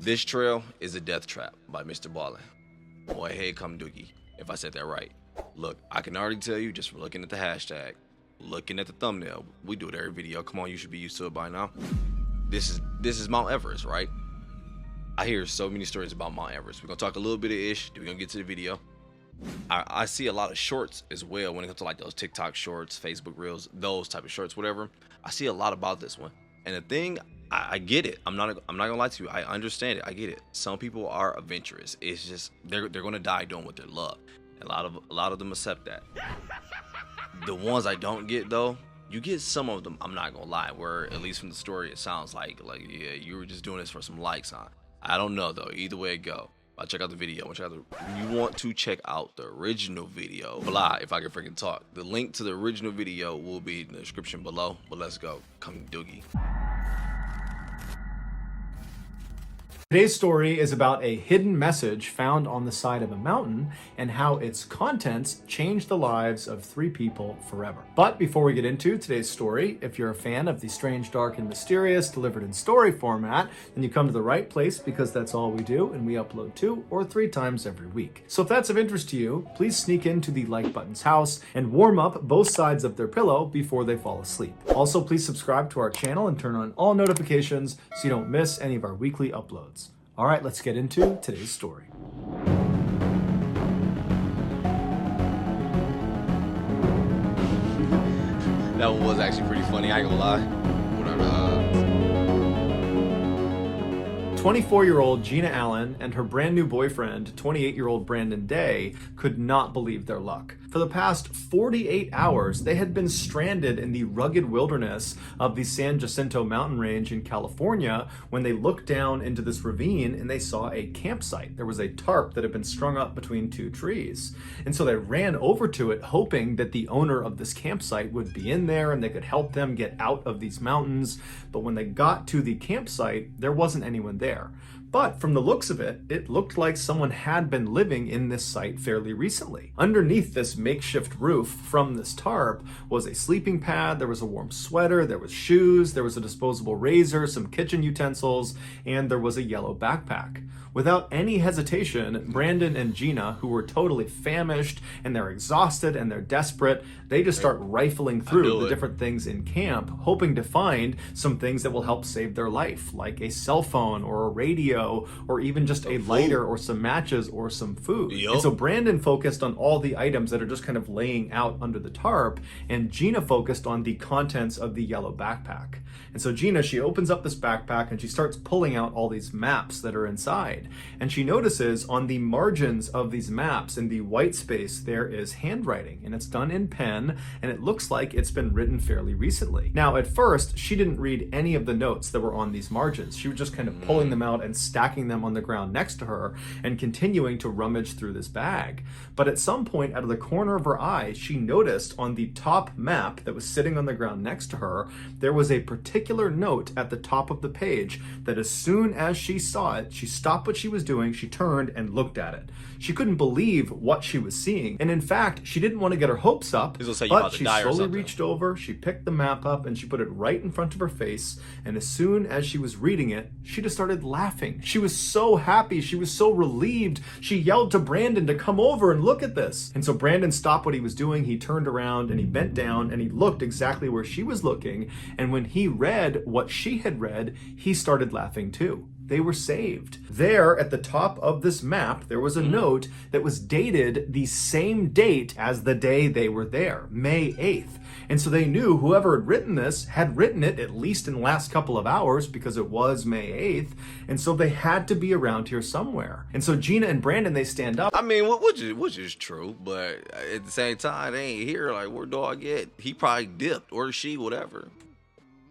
This trail is a death trap by Mrballen. Boy, hey, come Doogie, if I said that right. Look, I can already tell you just from looking at the hashtag, looking at the thumbnail, we do it every video. Come on, you should be used to it by now. This is Mount Everest, right? I hear so many stories about Mount Everest. We're gonna talk a little bit of ish, then we're gonna get to the video. I see a lot of shorts as well when it comes to like those TikTok shorts, Facebook Reels, those type of shorts, whatever. I see a lot about this one. And the thing, I get it. I'm not gonna lie to you. I understand it. I get it. Some people are adventurous. It's just they're gonna die doing what they love. A lot of them accept that. The ones I don't get though, you get some of them, I'm not gonna lie, where at least from the story it sounds like yeah, you were just doing this for some likes, huh? I don't know though. Either way it go. I'll check out the video. You want to check out the original video. Blah, if I can freaking talk. The link to the original video will be in the description below. But let's go. Come Doogie. Today's story is about a hidden message found on the side of a mountain and how its contents changed the lives of 3 people forever. But before we get into today's story, if you're a fan of the strange, dark, and mysterious delivered in story format, then you come to the right place because that's all we do, and we upload 2 or 3 times every week. So if that's of interest to you, please sneak into the like button's house and warm up both sides of their pillow before they fall asleep. Also, please subscribe to our channel and turn on all notifications so you don't miss any of our weekly uploads. All right, let's get into today's story. That one was actually pretty funny, I ain't gonna lie. What are the odds? 24-year-old Gina Allen and her brand new boyfriend, 28-year-old Brandon Day, could not believe their luck. For the past 48 hours, they had been stranded in the rugged wilderness of the San Jacinto mountain range in California when they looked down into this ravine and they saw a campsite. There was a tarp that had been strung up between 2 trees. And so they ran over to it hoping that the owner of this campsite would be in there and they could help them get out of these mountains. But when they got to the campsite, there wasn't anyone there. But from the looks of it, it looked like someone had been living in this site fairly recently. Underneath this makeshift roof from this tarp was a sleeping pad, there was a warm sweater, there was shoes, there was a disposable razor, some kitchen utensils, and there was a yellow backpack. Without any hesitation, Brandon and Gina, who were totally famished and they're exhausted and they're desperate, they just start rifling through the different things in camp, hoping to find some things that will help save their life, like a cell phone or a radio or even just a lighter or some matches or some food. And so Brandon focused on all the items that are just kind of laying out under the tarp, and Gina focused on the contents of the yellow backpack. And so Gina, she opens up this backpack and she starts pulling out all these maps that are inside. And she notices on the margins of these maps in the white space, there is handwriting, and it's done in pen, and it looks like it's been written fairly recently. Now, at first, she didn't read any of the notes that were on these margins. She was just kind of pulling them out and stacking them on the ground next to her and continuing to rummage through this bag. But at some point, out of the corner of her eye, she noticed on the top map that was sitting on the ground next to her, there was a particular note at the top of the page that as soon as she saw it, she stopped what she was doing, she turned and looked at it. She couldn't believe what she was seeing, and in fact, she didn't want to get her hopes up, but she slowly reached over, she picked the map up, and she put it right in front of her face, and as soon as she was reading it, she just started laughing. She was so happy, she was so relieved, she yelled to Brandon to come over and look at this. And so Brandon stopped what he was doing, he turned around, and he bent down, and he looked exactly where she was looking, and when he read what she had read, he started laughing too. They were saved. There at the top of this map, there was a note that was dated the same date as the day they were there, May 8th. And so they knew whoever had written this had written it at least in the last couple of hours because it was May 8th. And so they had to be around here somewhere. And so Gina and Brandon, they stand up. I mean, which is true, but at the same time, they ain't here. Like, where dog at? He probably dipped, or she, whatever.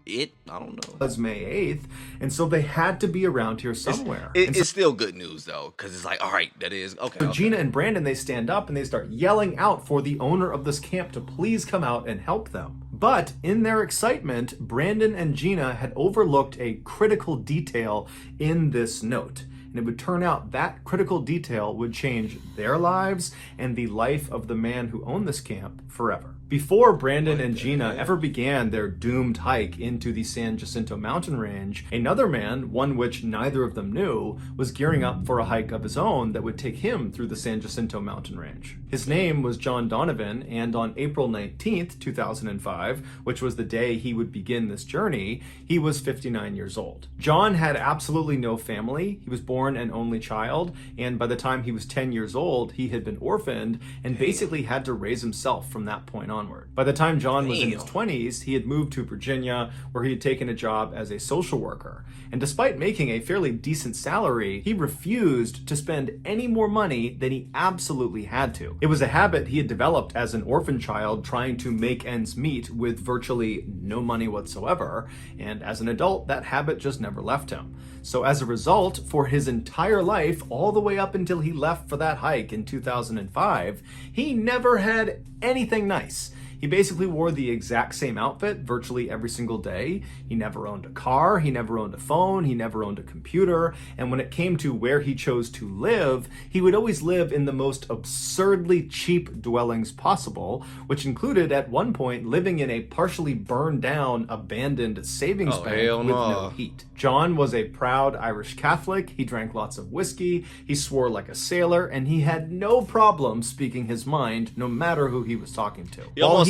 I don't know. It was May 8th, and so they had to be around here somewhere. It's still good news, though, because it's like, all right, that is, okay. So Gina and Brandon, they stand up and they start yelling out for the owner of this camp to please come out and help them. But in their excitement, Brandon and Gina had overlooked a critical detail in this note. And it would turn out that critical detail would change their lives and the life of the man who owned this camp forever. Before Brandon and Gina ever began their doomed hike into the San Jacinto mountain range, another man, one which neither of them knew, was gearing up for a hike of his own that would take him through the San Jacinto mountain range. His name was John Donovan, and on April 19th, 2005, which was the day he would begin this journey, he was 59 years old. John had absolutely no family. He was born an only child, and by the time he was 10 years old, he had been orphaned and basically had to raise himself from that point onward. By the time John was in his 20s, he had moved to Virginia, where he had taken a job as a social worker. And despite making a fairly decent salary, he refused to spend any more money than he absolutely had to. It was a habit he had developed as an orphan child, trying to make ends meet with virtually no money whatsoever, and as an adult, that habit just never left him. So as a result, for his entire life, all the way up until he left for that hike in 2005, he never had anything nice. He basically wore the exact same outfit virtually every single day. He never owned a car, he never owned a phone, he never owned a computer, and when it came to where he chose to live, he would always live in the most absurdly cheap dwellings possible, which included at one point living in a partially burned down, abandoned savings bank with no heat. John was a proud Irish Catholic, he drank lots of whiskey, he swore like a sailor, and he had no problem speaking his mind no matter who he was talking to.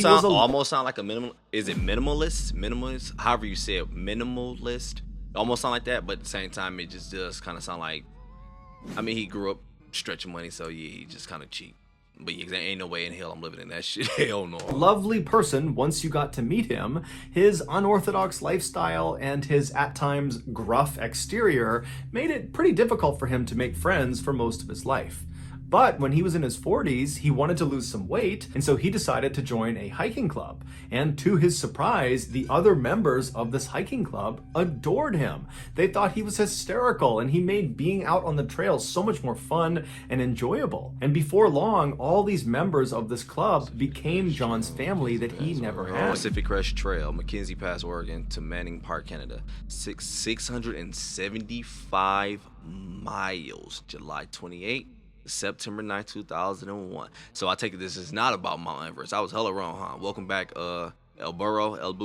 Almost sound like a minimal. Is it minimalist? However you say it, minimalist. Almost sound like that, but at the same time, it just does kind of sound like. I mean, he grew up stretching money, so yeah, he just kind of cheap. But yeah, there ain't no way in hell I'm living in that shit. Hell no. Lovely person once you got to meet him. His unorthodox lifestyle and his at times gruff exterior made it pretty difficult for him to make friends for most of his life. But when he was in his 40s, he wanted to lose some weight, and so he decided to join a hiking club. And to his surprise, the other members of this hiking club adored him. They thought he was hysterical, and he made being out on the trail so much more fun and enjoyable. And before long, all these members of this club became John's family that he never had. Pacific Crest Trail, McKenzie Pass, Oregon to Manning Park, Canada. 675 miles, July 28th. September 9th, 2001. So I take it this is not about Mount Everest. I was hella wrong, huh? Welcome back, El Burro.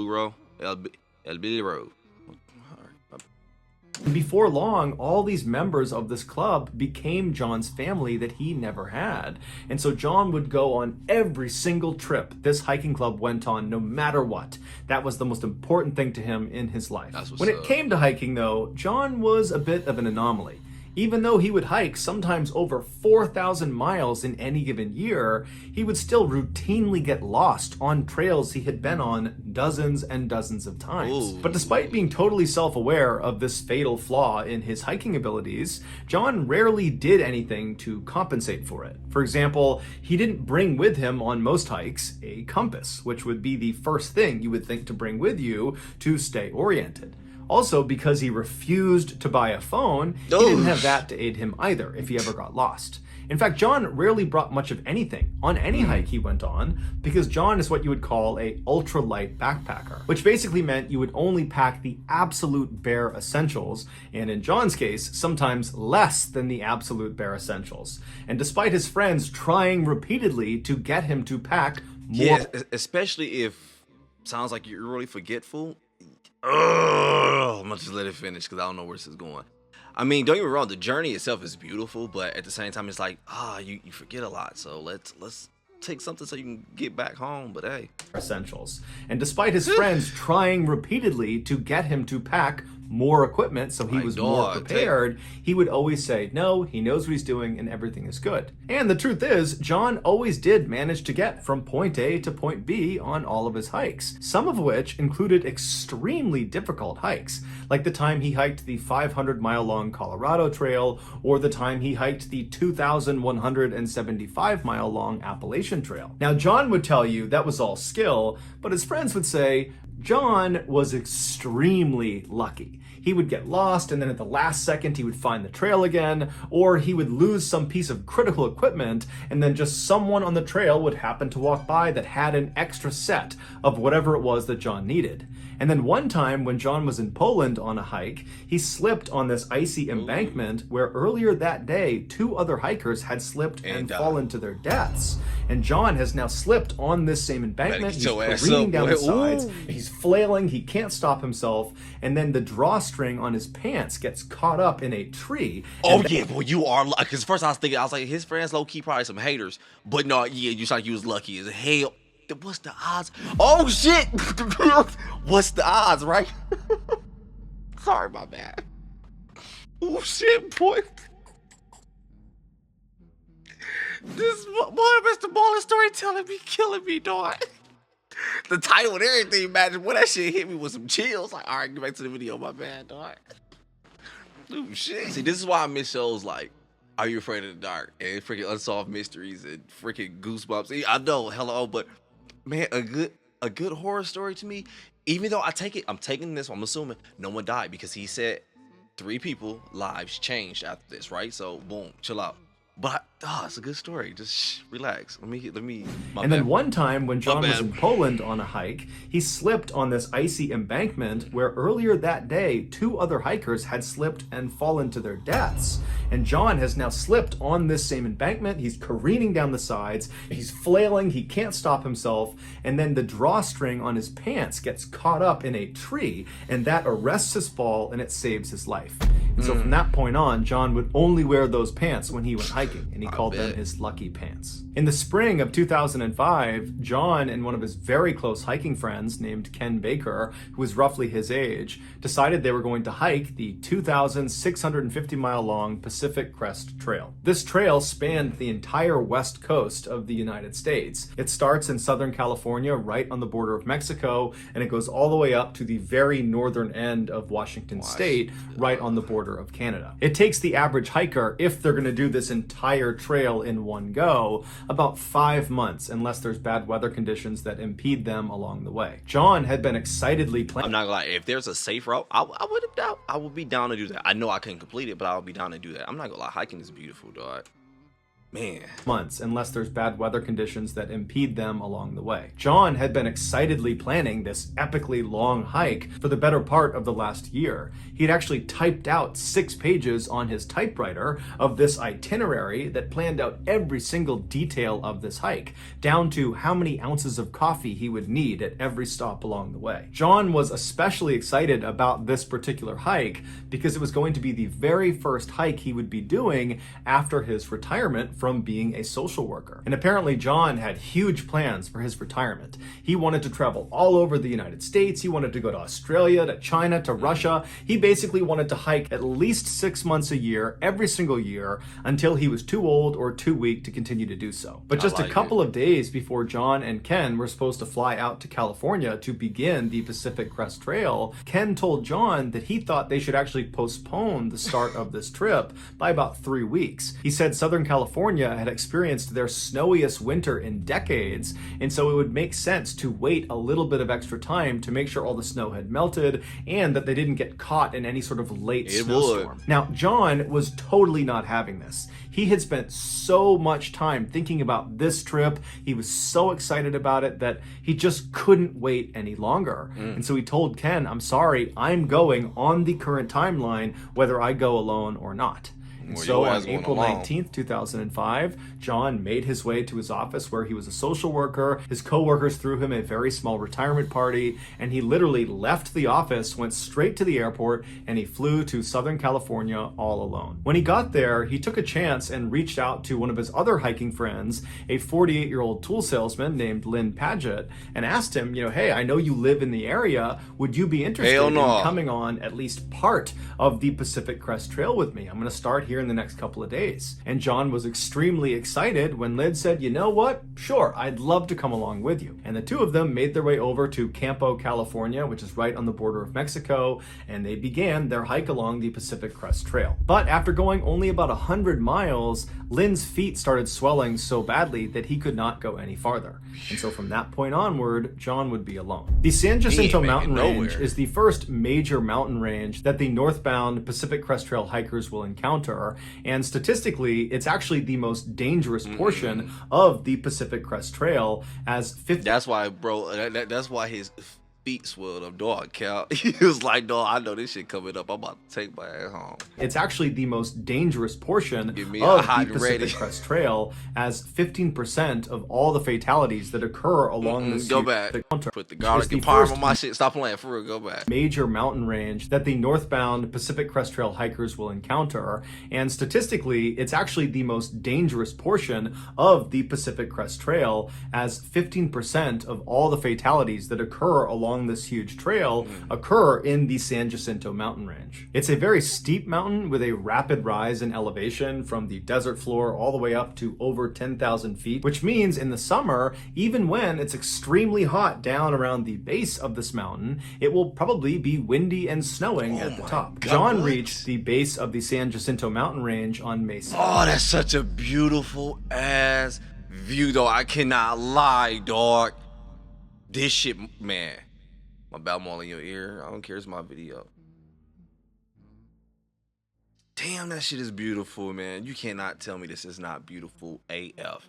Before long, all these members of this club became John's family that he never had. And so John would go on every single trip this hiking club went on, no matter what. That was the most important thing to him in his life. When it came to hiking, though, John was a bit of an anomaly. Even though he would hike sometimes over 4,000 miles in any given year, he would still routinely get lost on trails he had been on dozens and dozens of times. But despite being totally self-aware of this fatal flaw in his hiking abilities, John rarely did anything to compensate for it. For example, he didn't bring with him on most hikes a compass, which would be the first thing you would think to bring with you to stay oriented. Also, because he refused to buy a phone, he didn't have that to aid him either if he ever got lost. In fact, John rarely brought much of anything on any hike he went on, because John is what you would call a ultralight backpacker, which basically meant you would only pack the absolute bare essentials, and in John's case, sometimes less than the absolute bare essentials. And despite his friends trying repeatedly to get him to pack more... Yeah, especially if sounds like you're really forgetful. I'm gonna just let it finish because I don't know where this is going. I mean, don't get me wrong, the journey itself is beautiful, but at the same time, it's like, you forget a lot. So let's take something so you can get back home. But hey, essentials. And despite his friends trying repeatedly to get him to pack more equipment so he was more prepared, he would always say no, he knows what he's doing and everything is good. And the truth is, John always did manage to get from point A to point B on all of his hikes, some of which included extremely difficult hikes, like the time he hiked the 500-mile-long Colorado Trail, or the time he hiked the 2,175-mile-long Appalachian Trail. Now, John would tell you that was all skill, but his friends would say John was extremely lucky. He would get lost, and then at the last second he would find the trail again, or he would lose some piece of critical equipment, and then just someone on the trail would happen to walk by that had an extra set of whatever it was that John needed. And then one time when John was in Poland on a hike, he slipped on this icy embankment where earlier that day, 2 other hikers had slipped and fallen to their deaths. And John has now slipped on this same embankment. He's your ass careening up, down boy. the sides. Ooh. He's flailing. He can't stop himself. And then the drawstring on his pants gets caught up in a tree. Oh yeah, boy, you are lucky. Because first I was thinking, I was like, his friends low key probably some haters. But no, yeah, you sound like you was lucky as hell. What's the odds? Oh shit! What's the odds, right? Sorry, my bad. Oh shit, boy. This boy, Mr. Ballen storytelling be killing me, dog. The title and everything, imagine when that shit hit me with some chills. Like, all right, get back to the video, my bad, dog. Oh shit. See, this is why I miss shows like Are You Afraid of the Dark and freaking Unsolved Mysteries and freaking Goosebumps. See, I know, hello, but man, a good horror story to me. Even though I'm taking this, I'm assuming no one died because he said 3 people lives changed after this, right? So boom, chill out. But it's a good story. Just relax. Let me. And then one time when John was in Poland on a hike, he slipped on this icy embankment where earlier that day, 2 other hikers had slipped and fallen to their deaths. And John has now slipped on this same embankment. He's careening down the sides. He's flailing. He can't stop himself. And then the drawstring on his pants gets caught up in a tree, and that arrests his fall and it saves his life. And so from that point on, John would only wear those pants when he went hiking, and he called them his lucky pants. In the spring of 2005, John and one of his very close hiking friends named Ken Baker, who was roughly his age, decided they were going to hike the 2,650-mile-long Pacific Crest Trail. This trail spanned the entire west coast of the United States. It starts in Southern California, right on the border of Mexico, and it goes all the way up to the very northern end of Washington State, right on the border of Canada. It takes the average hiker, if they're going to do this entire trail in one go, about 5 months, unless there's bad weather conditions that impede them along the way. John had been excitedly planning. I'm not gonna lie, if there's a safe route, I would be down to do that. I know I couldn't complete it, but I would be down to do that. I'm not gonna lie, hiking is beautiful, dog. Man. Months, unless there's bad weather conditions that impede them along the way. John had been excitedly planning this epically long hike for the better part of the last year. He had actually typed out 6 pages on his typewriter of this itinerary that planned out every single detail of this hike, down to how many ounces of coffee he would need at every stop along the way. John was especially excited about this particular hike because it was going to be the very first hike he would be doing after his retirement from being a social worker. And apparently John had huge plans for his retirement. He wanted to travel all over the United States. He wanted to go to Australia, to China, to Russia. He basically wanted to hike at least 6 months a year, every single year, until he was too old or too weak to continue to do so. But just a couple of days before John and Ken were supposed to fly out to California to begin the Pacific Crest Trail, Ken told John that he thought they should actually postpone the start of this trip by about 3 weeks. He said Southern California had experienced their snowiest winter in decades, and so it would make sense to wait a little bit of extra time to make sure all the snow had melted and that they didn't get caught in any sort of late snowstorm. Now, John was totally not having this. He had spent so much time thinking about this trip. He was so excited about it that he just couldn't wait any longer. And so he told Ken, "I'm sorry, I'm going on the current timeline, whether I go alone or not." So on April 19th, 2005, John made his way to his office where he was a social worker. His coworkers threw him a very small retirement party, and he literally left the office, went straight to the airport, and he flew to Southern California all alone. When he got there, he took a chance and reached out to one of his other hiking friends, a 48-year-old tool salesman named Lynn Paget, and asked him, hey, I know you live in the area. Would you be interested in coming on at least part of the Pacific Crest Trail with me? I'm going to start here in the next couple of days. And John was extremely excited when Lynn said, you know what? Sure, I'd love to come along with you. And the two of them made their way over to Campo, California, which is right on the border of Mexico, and they began their hike along the Pacific Crest Trail. But after going only about 100 miles, Lynn's feet started swelling so badly that he could not go any farther. And so from that point onward, John would be alone. The San Jacinto Mountain Range is the first major mountain range that the northbound Pacific Crest Trail hikers will encounter. And statistically, it's actually the most dangerous portion of the Pacific Crest Trail, as 50. That's why, bro. That's why his feet swelled up, dog. Cal, he was like, dog, I know this shit coming up. I'm about to take my ass home. It's actually the most dangerous portion Give me of a hot the and Pacific ready. Crest Trail, as 15% of all the fatalities that occur along this Go back. Put the garlic and parm on my shit. Stop playing, for real. Go back. Major mountain range that the northbound Pacific Crest Trail hikers will encounter, and statistically, it's actually the most dangerous portion of the Pacific Crest Trail, as 15% of all the fatalities that occur along this huge trail occur in the San Jacinto mountain range. It's a very steep mountain with a rapid rise in elevation from the desert floor all the way up to over 10,000 feet, which means in the summer, even when it's extremely hot down around the base of this mountain, it will probably be windy and snowing at the top. God, John what? reached the base of the San Jacinto mountain range on May 7th. Oh, that's such a beautiful ass view, though. I cannot lie, dog. This shit, man. My bad, I'm all in your ear. I don't care. It's my video. Damn, that shit is beautiful, man. You cannot tell me this is not beautiful AF.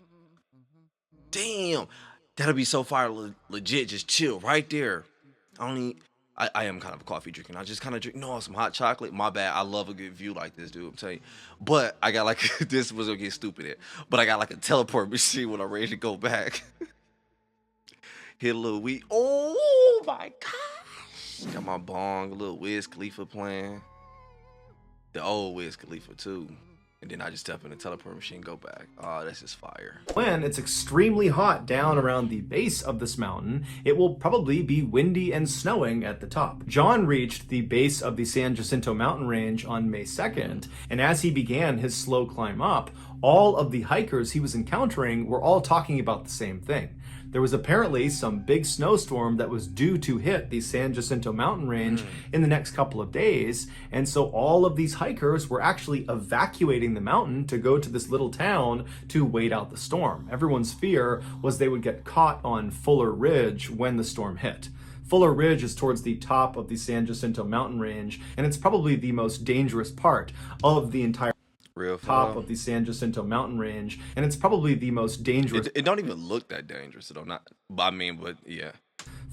Damn. That'll be so fire, legit. Just chill right there. I am kind of a coffee drinker. I just kind of drink, some hot chocolate. My bad. I love a good view like this, dude. I'm telling you. But I got like, this was going to get stupid here. But I got like a teleport machine when I'm ready to go back. Hit a little weed. Oh my gosh. Got my bong, a little Wiz Khalifa playing. The old Wiz Khalifa too. And then I just step in the teleport machine and go back. Oh, this is fire. When it's extremely hot down around the base of this mountain, it will probably be windy and snowing at the top. John reached the base of the San Jacinto mountain range on May 2nd, and as he began his slow climb up, all of the hikers he was encountering were all talking about the same thing. There was apparently some big snowstorm that was due to hit the San Jacinto mountain range in the next couple of days, and so all of these hikers were actually evacuating the mountain to go to this little town to wait out the storm. Everyone's fear was they would get caught on Fuller Ridge when the storm hit. Fuller Ridge is towards the top of the San Jacinto mountain range, and it's probably the most dangerous part of the entire top of the San Jacinto mountain range, and it's probably the most dangerous. It don't even look that dangerous, though. But yeah.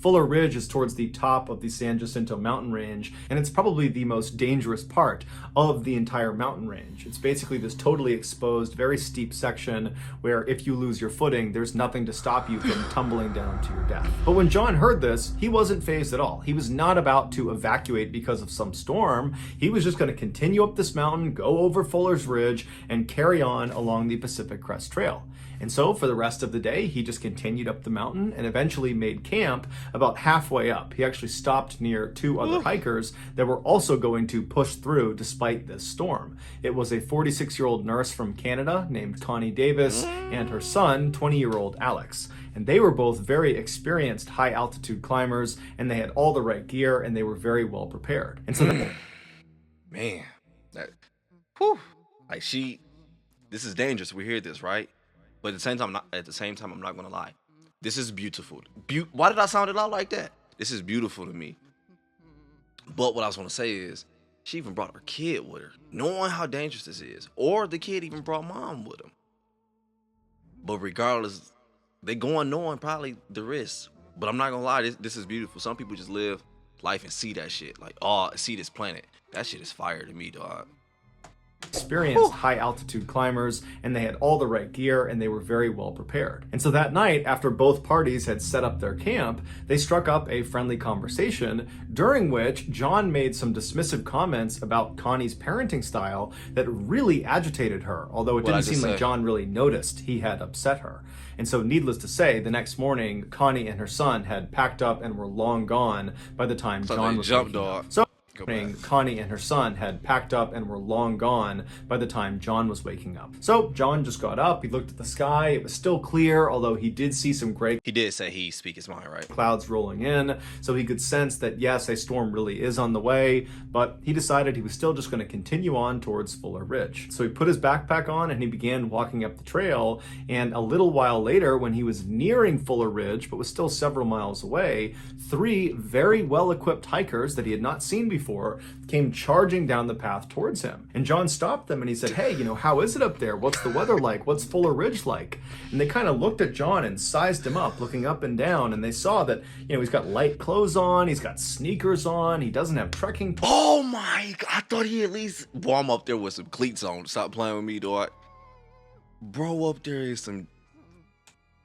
Fuller Ridge is towards the top of the San Jacinto mountain range, and it's probably the most dangerous part of the entire mountain range. It's basically this totally exposed, very steep section where if you lose your footing, there's nothing to stop you from tumbling down to your death. But when John heard this, he wasn't fazed at all. He was not about to evacuate because of some storm. He was just going to continue up this mountain, go over Fuller's Ridge, and carry on along the Pacific Crest Trail. And so for the rest of the day, he just continued up the mountain and eventually made camp about halfway up. He actually stopped near two other hikers that were also going to push through despite this storm. It was a 46-year-old nurse from Canada named Connie Davis and her son, 20-year-old Alex. And they were both very experienced high-altitude climbers, and they had all the right gear, and they were very well prepared. And so man, this is dangerous. We hear this, right? But at the same time, I'm not gonna lie. This is beautiful. Why did I sound it out like that? This is beautiful to me. But what I was gonna say is, she even brought her kid with her, knowing how dangerous this is. Or the kid even brought mom with him. But regardless, they going knowing probably the risk. But I'm not gonna lie, this is beautiful. Some people just live life and see that shit. Like, oh, see this planet. That shit is fire to me, dog. Experienced high-altitude climbers, and they had all the right gear, and they were very well prepared. And so that night, after both parties had set up their camp, they struck up a friendly conversation, during which John made some dismissive comments about Connie's parenting style that really agitated her, although it didn't seem like John really noticed he had upset her. And so needless to say, the next morning, Connie and her son had packed up and were long gone by the time John was waking up. So Connie and her son had packed up and were long gone by the time John was waking up. So John just got up, he looked at the sky, it was still clear, although he did see some gray. He did say he speak his mind, right? Clouds rolling in, so he could sense that yes, a storm really is on the way, but he decided he was still just going to continue on towards Fuller Ridge. So he put his backpack on and he began walking up the trail, and a little while later, when he was nearing Fuller Ridge, but was still several miles away, 3 very well-equipped hikers that he had not seen before before, came charging down the path towards him. And John stopped them and he said, hey, how is it up there? What's the weather like? What's Fuller Ridge like? And they kind of looked at John and sized him up, looking up and down, and they saw that, he's got light clothes on, he's got sneakers on, he doesn't have trekking poles. Oh my God, I thought he at least... Boy, I'm up there with some cleats on. Stop playing with me, dog. Bro, up there is some...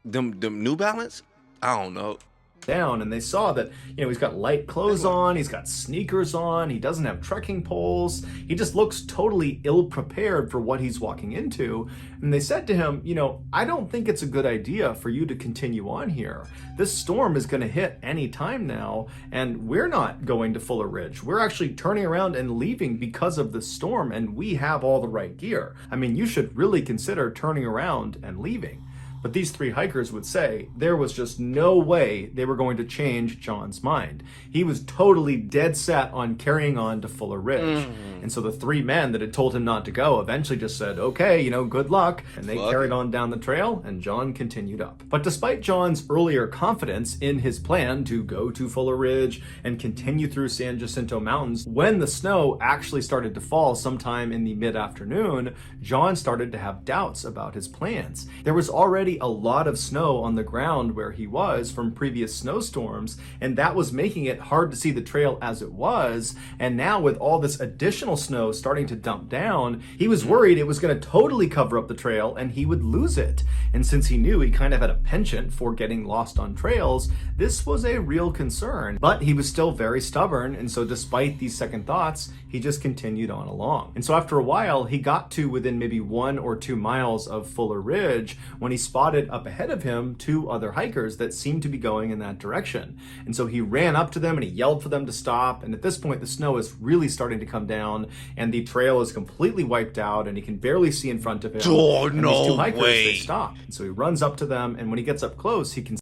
Them New Balance? I don't know. Down, and they saw that he's got light clothes on, he's got sneakers on, he doesn't have trekking poles, he just looks totally ill-prepared for what he's walking into. And they said to him, I don't think it's a good idea for you to continue on here. This storm is going to hit any time now, and we're not going to Fuller Ridge. We're actually turning around and leaving because of the storm, and we have all the right gear. I mean, you should really consider turning around and leaving. But these three hikers would say there was just no way they were going to change John's mind. He was totally dead set on carrying on to Fuller Ridge. And so the three men that had told him not to go eventually just said, okay, good luck. And they carried on down the trail, and John continued up. But despite John's earlier confidence in his plan to go to Fuller Ridge and continue through San Jacinto Mountains, when the snow actually started to fall sometime in the mid-afternoon, John started to have doubts about his plans. There was already a lot of snow on the ground where he was from previous snowstorms, and that was making it hard to see the trail as it was. And now with all this additional snow starting to dump down, he was worried it was going to totally cover up the trail and he would lose it. And since he knew he kind of had a penchant for getting lost on trails, this was a real concern. But he was still very stubborn, and so despite these second thoughts, he just continued on along. And so after a while, he got to within maybe 1 or 2 miles of Fuller Ridge when he spotted up ahead of him 2 other hikers that seemed to be going in that direction. And so he ran up to them and he yelled for them to stop. And at this point, the snow is really starting to come down and the trail is completely wiped out and he can barely see in front of him. Oh, and no these 2 hikers, way. they stop. And so he runs up to them, and when he gets up close, he can...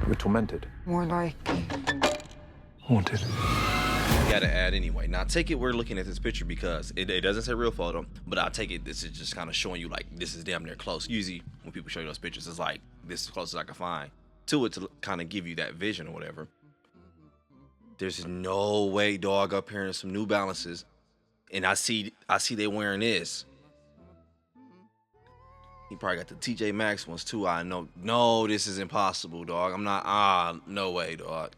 You're tormented. More like Haunted. You gotta add anyway. Now take it we're looking at this picture because it doesn't say real photo, but I'll take it this is just kind of showing you like this is damn near close. Usually when people show you those pictures, it's like this is close as I can find to it to kind of give you that vision or whatever. There's no way, dog, up here in some New Balances, and I see they wearing this. He probably got the TJ Maxx ones too. I know. No, this is impossible, dog. I'm not. No way, dog.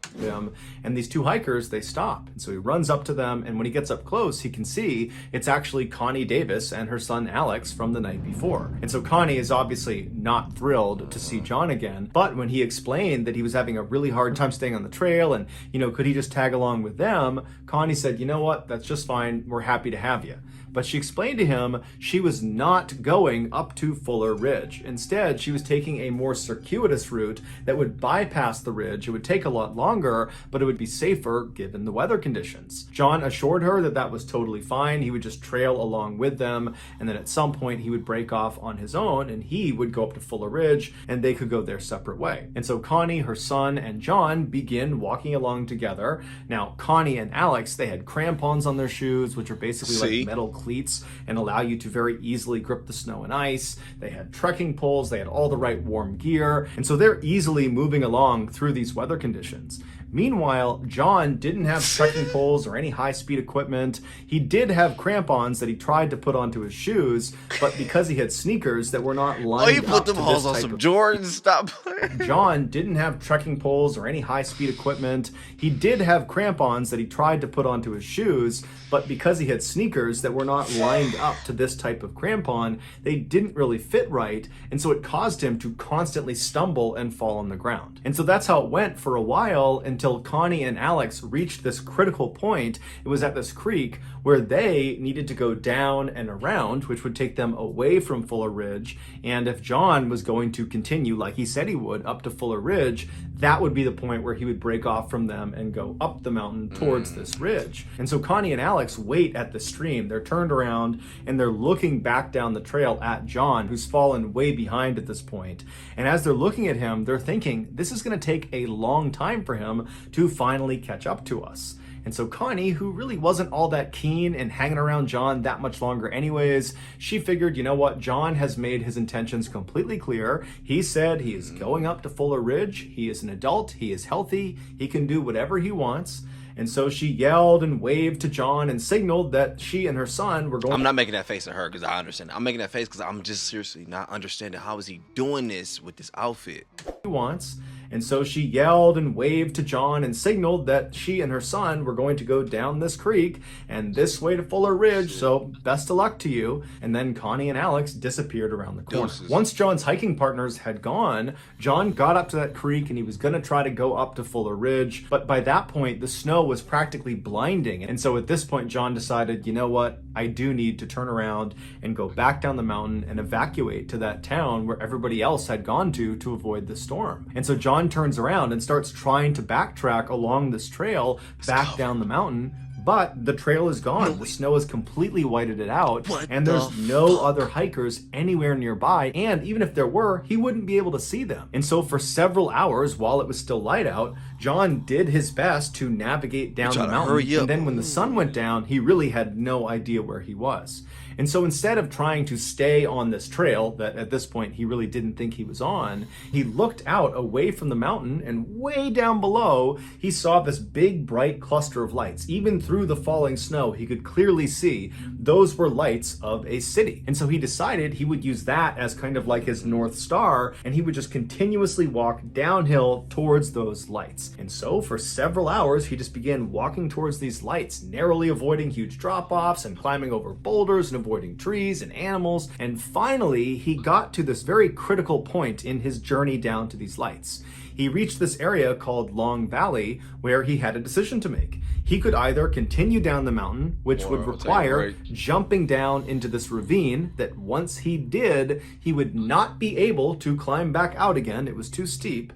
And these 2 hikers, they stop. And so he runs up to them, and when he gets up close, he can see it's actually Connie Davis and her son Alex from the night before. And so Connie is obviously not thrilled to see John again. But when he explained that he was having a really hard time staying on the trail, and could he just tag along with them, Connie said, you know what? That's just fine. We're happy to have you. But she explained to him she was not going up to Fuller Ridge. Instead, she was taking a more circuitous route that would bypass the ridge. It would take a lot longer, but it would be safer given the weather conditions. John assured her that that was totally fine. He would just trail along with them, and then at some point he would break off on his own, and he would go up to Fuller Ridge, and they could go their separate way. And so Connie, her son, and John begin walking along together. Now, Connie and Alex, they had crampons on their shoes, which are basically like metal cleats and allow you to very easily grip the snow and ice. They had trekking poles, they had all the right warm gear, and so they're easily moving along through these weather conditions. Meanwhile, John didn't have trekking poles or any high-speed equipment. He did have crampons that he tried to put onto his shoes, but because he had sneakers that were not lined you put them holes on some Jordans. Stop playing. John didn't have trekking poles or any high-speed equipment. He did have crampons that he tried to put onto his shoes, but because he had sneakers that were not lined up to this type of crampon, they didn't really fit right, and so it caused him to constantly stumble and fall on the ground. And so that's how it went for a while until Connie and Alex reached this critical point. It was at this creek where they needed to go down and around, which would take them away from Fuller Ridge. And if John was going to continue, like he said he would, up to Fuller Ridge, that would be the point where he would break off from them and go up the mountain towards this ridge. And so Connie and Alex wait at the stream. They're turned around and they're looking back down the trail at John, who's fallen way behind at this point. And as they're looking at him, they're thinking, this is going to take a long time for him to finally catch up to us. And so Connie, who really wasn't all that keen in hanging around John that much longer anyways, she figured, you know what, John has made his intentions completely clear. He said he is going up to Fuller Ridge. He is an adult. He is healthy. He can do whatever he wants. And so she yelled and waved to John and signaled that she and her son were going. I'm not making that face at her because I understand. I'm making that face because I'm just seriously not understanding how is he doing this with this outfit. He wants. And so she yelled and waved to John and signaled that she and her son were going to go down this creek and this way to Fuller Ridge, so best of luck to you. And then Connie and Alex disappeared around the corner. Deuces. Once John's hiking partners had gone, John got up to that creek and he was going to try to go up to Fuller Ridge, but by that point the snow was practically blinding. And so at this point John decided, you know what, I do need to turn around and go back down the mountain and evacuate to that town where everybody else had gone to avoid the storm. And so John turns around and starts trying to backtrack along this trail back down the mountain, but the trail is gone. The snow has completely whited it out, and there's no other hikers anywhere nearby, and even if there were, he wouldn't be able to see them. And so for several hours, while it was still light out, John did his best to navigate down the mountain, and then when the sun went down, he really had no idea where he was. And so instead of trying to stay on this trail that at this point he really didn't think he was on, he looked out away from the mountain, and way down below he saw this big bright cluster of lights. Even through the falling snow he could clearly see those were lights of a city. And so he decided he would use that as kind of like his North Star, and he would just continuously walk downhill towards those lights. And so for several hours he just began walking towards these lights, narrowly avoiding huge drop-offs and climbing over boulders and avoiding trees and animals. And finally he got to this very critical point in his journey down to these lights. He reached this area called Long Valley where he had a decision to make. He could either continue down the mountain, which would require jumping down into this ravine that once he did, he would not be able to climb back out again. It was too steep.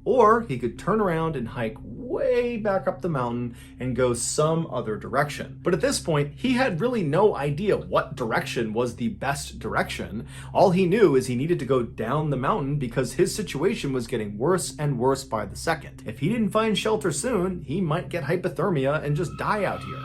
Or he could turn around and hike way back up the mountain and go some other direction. But at this point, he had really no idea what direction was the best direction. All he knew is he needed to go down the mountain because his situation was getting worse and worse by the second. If he didn't find shelter soon, he might get hypothermia and just die out here.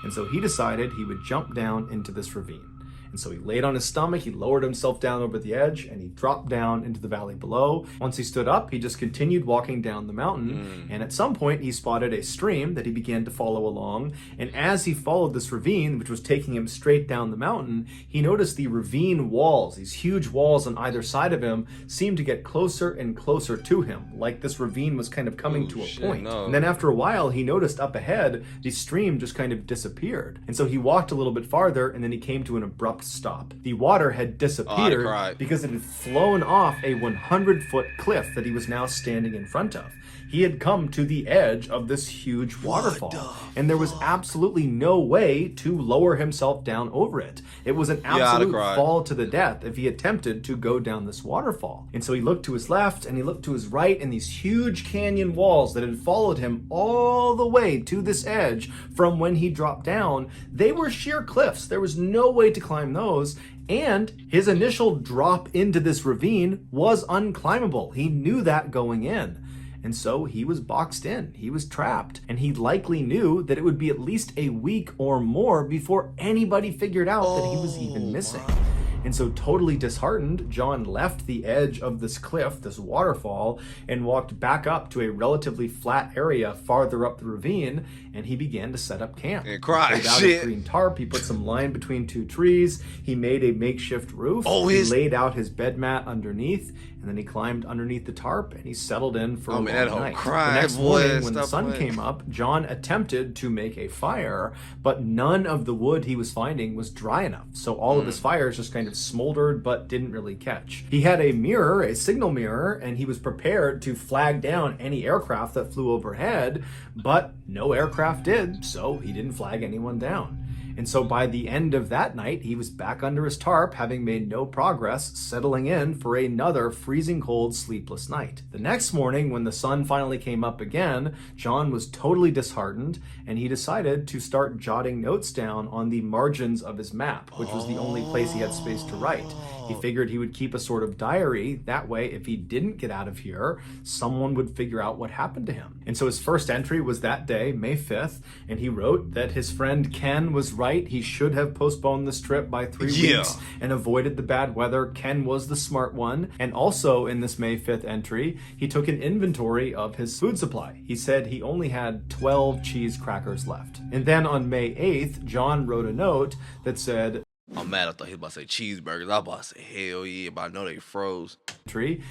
And so he decided he would jump down into this ravine. And so he laid on his stomach, he lowered himself down over the edge, and he dropped down into the valley below. Once he stood up, he just continued walking down the mountain, and at some point he spotted a stream that he began to follow along. And as he followed this ravine, which was taking him straight down the mountain, he noticed the ravine walls, these huge walls on either side of him, seemed to get closer and closer to him, like this ravine was kind of coming to a point. And then after a while, he noticed up ahead, the stream just kind of disappeared. And so he walked a little bit farther, and then he came to an abrupt stop. The water had disappeared because it had flown off a 100-foot cliff that he was now standing in front of. He had come to the edge of this huge waterfall, and there was absolutely no way to lower himself down over it. It was an absolute fall to the death if he attempted to go down this waterfall. And so he looked to his left and he looked to his right, and these huge canyon walls that had followed him all the way to this edge from when he dropped down, they were sheer cliffs. There was no way to climb those. And his initial drop into this ravine was unclimbable. He knew that going in. And so he was boxed in, he was trapped, and he likely knew that it would be at least a week or more before anybody figured out that he was even missing. And so totally disheartened, John left the edge of this cliff, this waterfall, and walked back up to a relatively flat area farther up the ravine, and he began to set up camp. He laid out his green tarp, he put some line between two trees, he made a makeshift roof, he laid out his bed mat underneath, and then he climbed underneath the tarp and he settled in for a long night. The next morning, when the sun came up, John attempted to make a fire, but none of the wood he was finding was dry enough. So all of his fires just kind of smoldered but didn't really catch. He had a mirror, a signal mirror, and he was prepared to flag down any aircraft that flew overhead, but no aircraft did, so he didn't flag anyone down. And so by the end of that night, he was back under his tarp, having made no progress, settling in for another freezing cold, sleepless night. The next morning, when the sun finally came up again, John was totally disheartened, and he decided to start jotting notes down on the margins of his map, which was the only place he had space to write. He figured he would keep a sort of diary. That way, if he didn't get out of here, someone would figure out what happened to him. And so his first entry was that day, May 5th, and he wrote that his friend Ken was right. He should have postponed this trip by 3 weeks and avoided the bad weather. Ken was the smart one. And also in this May 5th entry, he took an inventory of his food supply. He said he only had 12 cheese crackers left. And then on May 8th, John wrote a note that said, I'm mad. I thought he was about to say cheeseburgers. I was about to say, hell yeah, but I know they froze.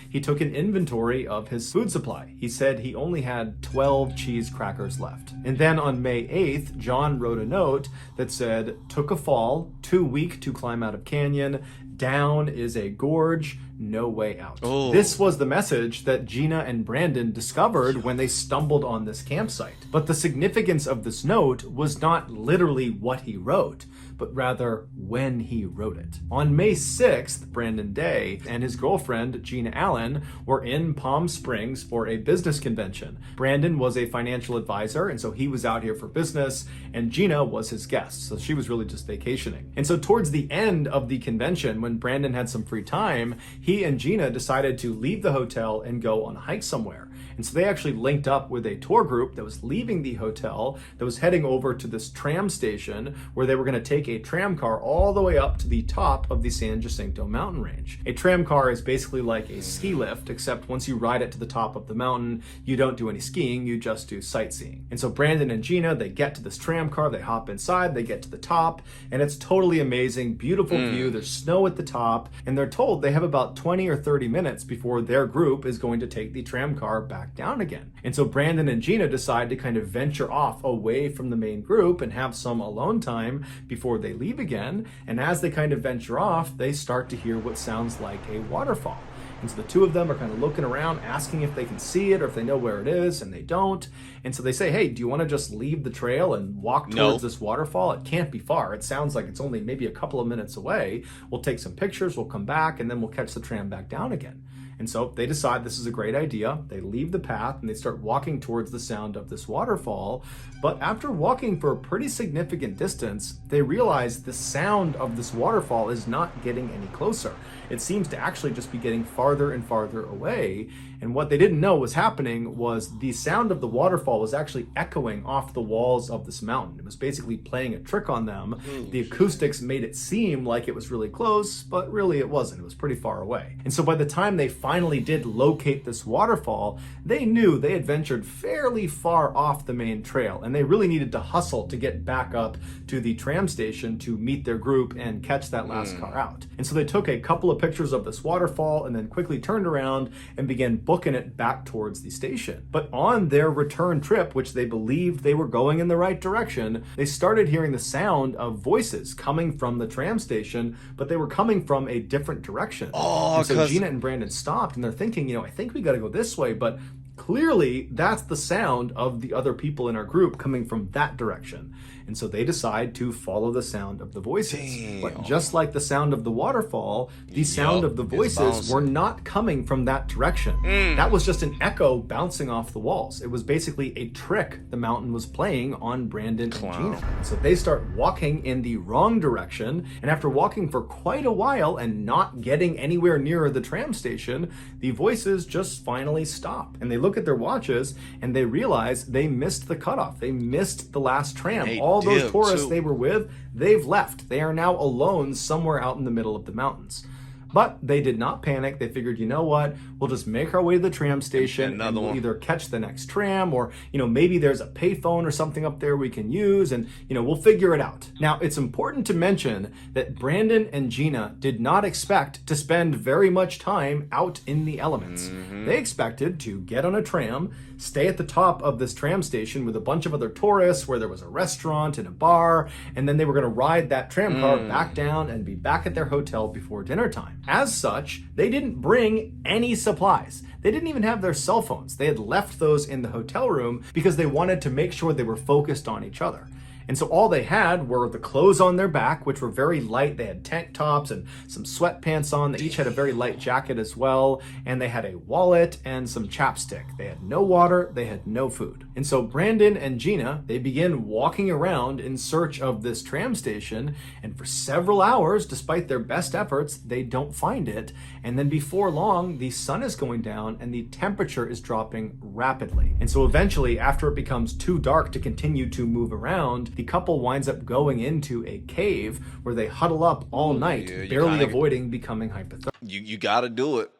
He took an inventory of his food supply. He said he only had 12 cheese crackers left. And then on May 8th, John wrote a note that said, took a fall, too weak to climb out of canyon, down is a gorge, no way out. This was the message that Gina and Brandon discovered when they stumbled on this campsite. But the significance of this note was not literally what he wrote, but rather when he wrote it. On May 6th, Brandon Day and his girlfriend, Gina Allen, were in Palm Springs for a business convention. Brandon was a financial advisor, and so he was out here for business, and Gina was his guest, so she was really just vacationing. And so towards the end of the convention, when Brandon had some free time, he and Gina decided to leave the hotel and go on a hike somewhere. And so they actually linked up with a tour group that was leaving the hotel, that was heading over to this tram station where they were going to take a tram car all the way up to the top of the San Jacinto mountain range. A tram car is basically like a ski lift, except once you ride it to the top of the mountain, you don't do any skiing, you just do sightseeing. And so Brandon and Gina, they get to this tram car, they hop inside, they get to the top, and it's totally amazing, beautiful view. There's snow at the top, and they're told they have about 20 or 30 minutes before their group is going to take the tram car back down again. And so Brandon and Gina decide to kind of venture off away from the main group and have some alone time before they leave again. And as they kind of venture off, they start to hear what sounds like a waterfall. And so the two of them are kind of looking around, asking if they can see it or if they know where it is, and they don't. And so they say, hey, do you want to just leave the trail and walk towards this waterfall? It can't be far. It sounds like it's only maybe a couple of minutes away. We'll take some pictures, we'll come back, and then we'll catch the tram back down again. And so they decide this is a great idea. They leave the path and they start walking towards the sound of this waterfall. But after walking for a pretty significant distance, they realize the sound of this waterfall is not getting any closer. It seems to actually just be getting farther and farther away. And what they didn't know was happening was the sound of the waterfall was actually echoing off the walls of this mountain. It was basically playing a trick on them. The acoustics made it seem like it was really close, but really it wasn't. It was pretty far away. And so by the time they finally did locate this waterfall, they knew they had ventured fairly far off the main trail, and they really needed to hustle to get back up to the tram station to meet their group and catch that last car out. And so they took a couple of pictures of this waterfall and then quickly turned around and began booking it back towards the station. But on their return trip, which they believed they were going in the right direction, they started hearing the sound of voices coming from the tram station, but they were coming from a different direction. And so Gina and Brandon stopped and they're thinking, I think we got to go this way, but clearly that's the sound of the other people in our group coming from that direction. And so they decide to follow the sound of the voices. But just like the sound of the waterfall, the sound of the voices were not coming from that direction. That was just an echo bouncing off the walls. It was basically a trick the mountain was playing on Brandon and Gina. So they start walking in the wrong direction, and after walking for quite a while and not getting anywhere nearer the tram station, the voices just finally stop. And they look at their watches and they realize they missed the cutoff. They missed the last tram. All those tourists they were with, they've left. They are now alone somewhere out in the middle of the mountains. But they did not panic. They figured, you know what? We'll just make our way to the tram station and we'll either catch the next tram or, maybe there's a payphone or something up there we can use and, we'll figure it out. Now, it's important to mention that Brandon and Gina did not expect to spend very much time out in the elements. They expected to get on a tram, stay at the top of this tram station with a bunch of other tourists where there was a restaurant and a bar, and then they were going to ride that tram car back down and be back at their hotel before dinner time. As such, they didn't bring any supplies. They didn't even have their cell phones. They had left those in the hotel room because they wanted to make sure they were focused on each other. And so all they had were the clothes on their back, which were very light. They had tank tops and some sweatpants on. They each had a very light jacket as well. And they had a wallet and some chapstick. They had no water. They had no food. And so Brandon and Gina, they begin walking around in search of this tram station. And for several hours, despite their best efforts, they don't find it. And then before long, the sun is going down and the temperature is dropping rapidly. And so eventually, after it becomes too dark to continue to move around, the couple winds up going into a cave where they huddle up all night, barely avoiding becoming hypothermic. You gotta do it.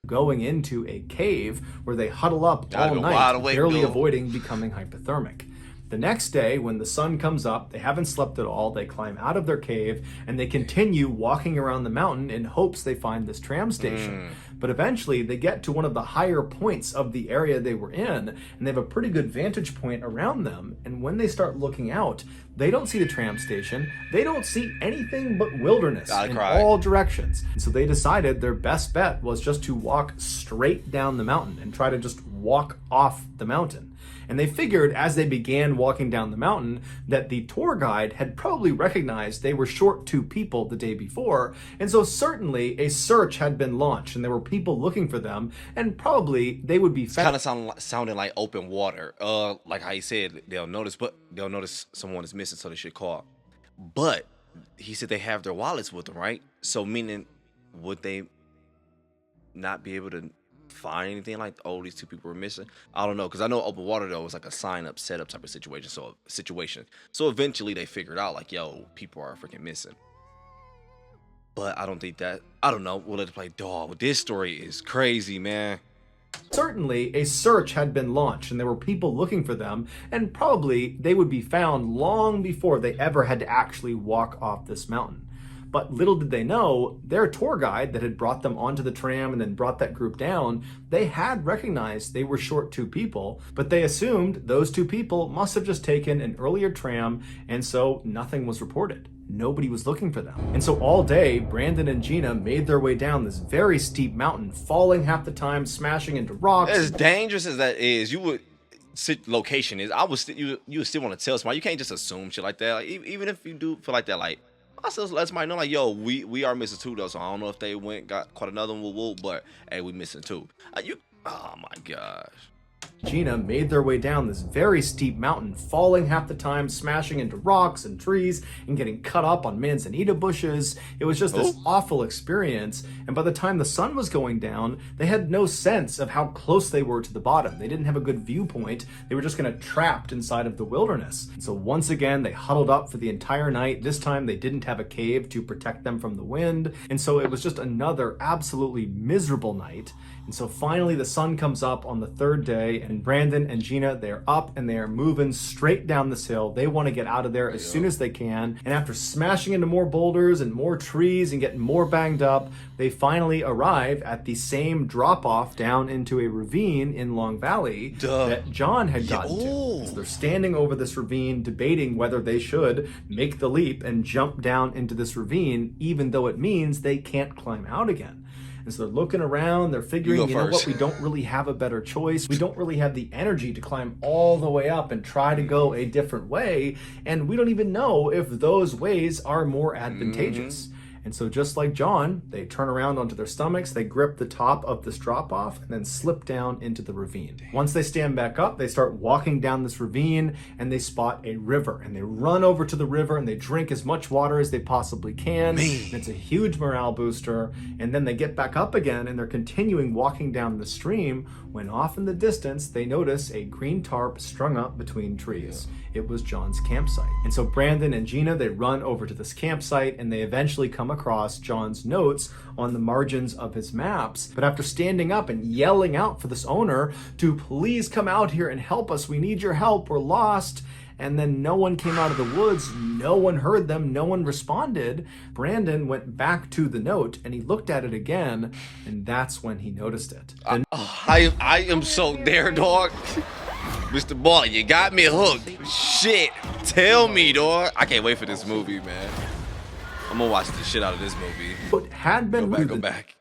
Going into a cave where they huddle up all night, barely avoiding becoming hypothermic. The next day, when the sun comes up, they haven't slept at all. They climb out of their cave and they continue walking around the mountain in hopes they find this tram station. But eventually, they get to one of the higher points of the area they were in, and they have a pretty good vantage point around them. And when they start looking out, they don't see the tram station. They don't see anything but wilderness in all directions. And so they decided their best bet was just to walk straight down the mountain and try to just walk off the mountain. And they figured as they began walking down the mountain that the tour guide had probably recognized they were short 2 people the day before. And so certainly a search had been launched and there were people looking for them, and probably they would be found. Kind of sounding like open water. Like how he said they'll notice someone is missing, so they should call. But he said they have their wallets with them, right? So meaning, would they not be able to find anything like, oh, these 2 people were missing? I don't know, because I know open water though was like a sign up setup type of situation. So eventually they figured out like, yo, people are freaking missing. But I don't think that, I don't know, we'll let it play. Dog, this story is crazy, man. Certainly a search had been launched and there were people looking for them, and probably they would be found long before they ever had to actually walk off this mountain. But little did they know, their tour guide that had brought them onto the tram and then brought that group down, they had recognized they were short 2 people, but they assumed those 2 people must have just taken an earlier tram, and so nothing was reported. Nobody was looking for them. And so all day, Brandon and Gina made their way down this very steep mountain, falling half the time, smashing into rocks. As dangerous as that is, you would location is, you would still want to tell somebody. You can't just assume shit like that. Like, even if you do feel like that, like, I still let somebody know, like, yo, we are missing 2 though, so I don't know if they got caught another one, but hey, we missing 2. Oh my gosh. Gina made their way down this very steep mountain, falling half the time, smashing into rocks and trees, and getting cut up on manzanita bushes. It was just this awful experience, and by the time the sun was going down, they had no sense of how close they were to the bottom. They didn't have a good viewpoint. They were just kind of trapped inside of the wilderness. And so once again, they huddled up for the entire night. This time, they didn't have a cave to protect them from the wind, and so it was just another absolutely miserable night. And so finally the sun comes up on the 3rd day, and Brandon and Gina, they're up and they are moving straight down this hill. They want to get out of there as soon as they can. And after smashing into more boulders and more trees and getting more banged up, they finally arrive at the same drop-off down into a ravine in Long Valley that John had gotten to. So they're standing over this ravine, debating whether they should make the leap and jump down into this ravine, even though it means they can't climb out again. And so they're looking around, they're figuring, you know what, we don't really have a better choice. We don't really have the energy to climb all the way up and try to go a different way. And we don't even know if those ways are more advantageous. And so just like John, they turn around onto their stomachs, they grip the top of this drop-off, and then slip down into the ravine. Once they stand back up, they start walking down this ravine, and they spot a river. And they run over to the river, and they drink as much water as they possibly can. And it's a huge morale booster. And then they get back up again, and they're continuing walking down the stream, when off in the distance, they notice a green tarp strung up between trees. It was John's campsite. And so Brandon and Gina, they run over to this campsite, and they eventually come across John's notes on the margins of his maps. But after standing up and yelling out for this owner to please come out here and help us, we need your help, we're lost, and then no one came out of the woods, no one heard them, no one responded, Brandon went back to the note and he looked at it again, and that's when he noticed it. I am so there, dog. Mr. Ballen, you got me hooked. Shit. Tell me, dog. I can't wait for this movie, man. I'm gonna watch the shit out of this movie. What had been go back.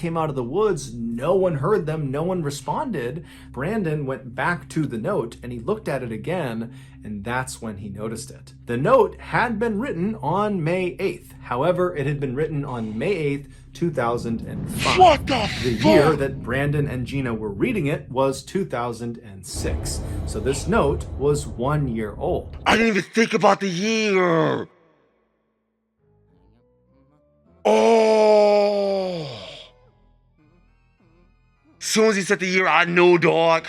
came out of the woods, no one heard them, no one responded. Brandon went back to the note and he looked at it again, and that's when he noticed it. The note had been written on May 8th. However, it had been written on May 8th, 2005. What the fuck? The year that Brandon and Gina were reading it was 2006. So this note was 1 year old. I didn't even think about the year. Oh. Soon as he said the year, I knew, dog.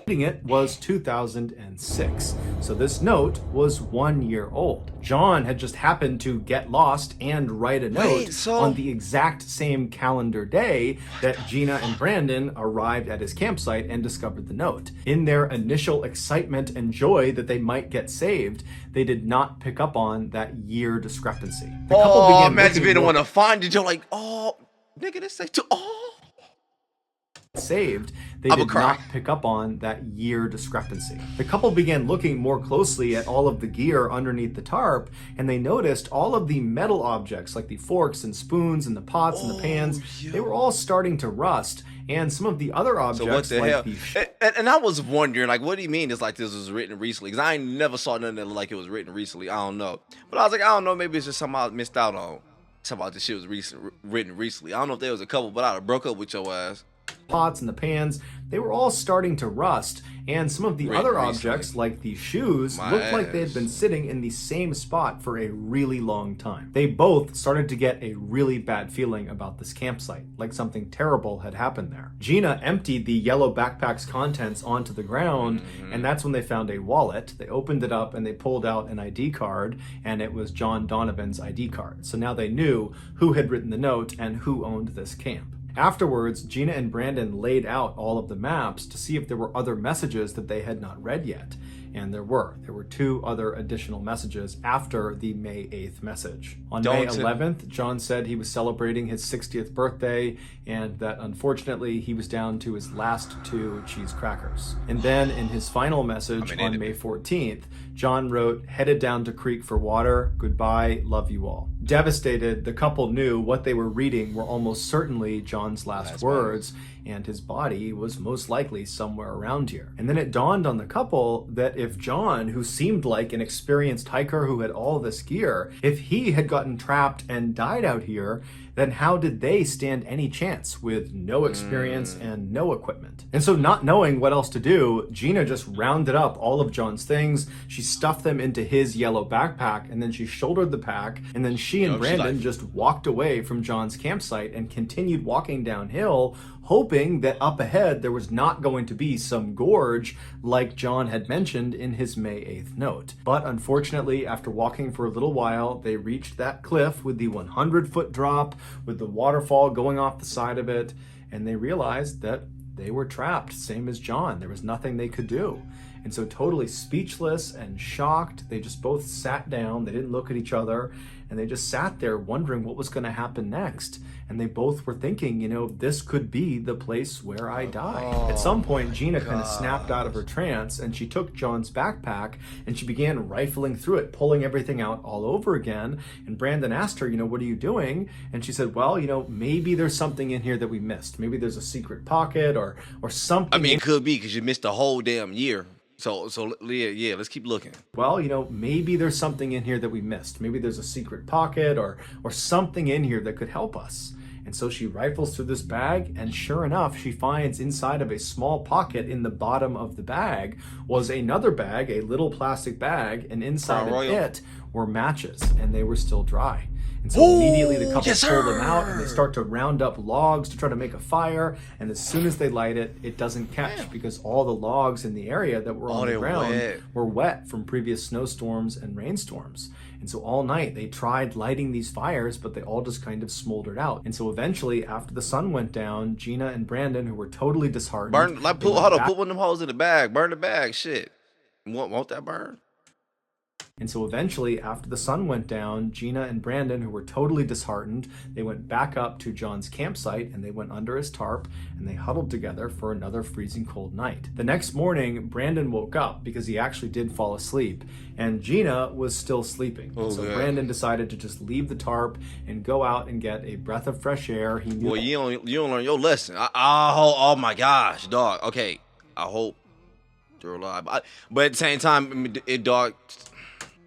Reading it was 2006. So this note was 1 year old. John had just happened to get lost and write a note on the exact same calendar day that Gina and Brandon arrived at his campsite and discovered the note. In their initial excitement and joy that they might get saved, they did not pick up on that year discrepancy. The couple began imagine being the looking one to find it. You're like, oh, nigga, this say saved, they did not pick up on that year discrepancy. The couple began looking more closely at all of the gear underneath the tarp, and they noticed all of the metal objects like the forks and spoons and the pots and the pans, they were all starting to rust. And some of the other objects, so what the hell? And I was wondering, like, what do you mean it's like this was written recently? Because I never saw nothing that looked like it was written recently. I don't know. But I was like, I don't know, maybe it's just something I missed out on. Something about this shit was written recently. I don't know if there was a couple, but I'd have broke up with your ass. Pots and the pans, they were all starting to rust, and some of the other objects like the shoes looked like they had been sitting in the same spot for a really long time. They both started to get a really bad feeling about this campsite, like something terrible had happened there. Gina emptied the yellow backpack's contents onto the ground, and that's when they found a wallet. They opened it up and they pulled out an ID card, and it was John Donovan's ID card. So now they knew who had written the note and who owned this camp. Afterwards, Gina and Brandon laid out all of the maps to see if there were other messages that they had not read yet. And there were. There were 2 other additional messages after the May 8th message. On May 11th, John said he was celebrating his 60th birthday and that unfortunately he was down to his last 2 cheese crackers. And then in his final message on May 14th, John wrote, "Headed down to creek for water. Goodbye. Love you all." Devastated, the couple knew what they were reading were almost certainly John's last words, and his body was most likely somewhere around here. And then it dawned on the couple that if John, who seemed like an experienced hiker who had all this gear, if he had gotten trapped and died out here, then how did they stand any chance with no experience and no equipment? And so not knowing what else to do, Gina just rounded up all of John's things. She stuffed them into his yellow backpack, and then she shouldered the pack, and then she and Brandon just walked away from John's campsite and continued walking downhill, hoping that up ahead there was not going to be some gorge like John had mentioned in his May 8th note. But unfortunately, after walking for a little while, they reached that cliff with the 100-foot drop, with the waterfall going off the side of it, and they realized that they were trapped, same as John. There was nothing they could do. And so totally speechless and shocked, they just both sat down, they didn't look at each other, and they just sat there wondering what was going to happen next. And they both were thinking, you know, this could be the place where I die. At some point, Gina kind of snapped out of her trance, and she took John's backpack and she began rifling through it, pulling everything out all over again. And Brandon asked her, you know, what are you doing? And she said, well, you know, maybe there's something in here that we missed. Maybe there's a secret pocket or something. I mean, it could be because you missed a whole damn year. So yeah, let's keep looking. Well, you know, maybe there's something in here that we missed. Maybe there's a secret pocket or something in here that could help us. And so she rifles through this bag, and sure enough, she finds inside of a small pocket in the bottom of the bag was another bag, a little plastic bag, and inside of it were matches, and they were still dry. And so immediately the couple pull them out, and they start to round up logs to try to make a fire. And as soon as they light it, it doesn't catch because all the logs in the area that were on the ground were wet from previous snowstorms and rainstorms. And so all night they tried lighting these fires, but they all just kind of smoldered out. And so eventually, after the sun went down, Gina and Brandon, who were totally disheartened, put one of them holes in the bag, burn the bag, shit. Won't that burn? And so eventually, after the sun went down, Gina and Brandon, who were totally disheartened, they went back up to John's campsite and they went under his tarp and they huddled together for another freezing cold night. The next morning, Brandon woke up because he actually did fall asleep, and Gina was still sleeping. So Brandon decided to just leave the tarp and go out and get a breath of fresh air. He knew. Well, you don't learn your lesson. Oh my gosh, dog. Okay, I hope you're alive, but at the same time, dog.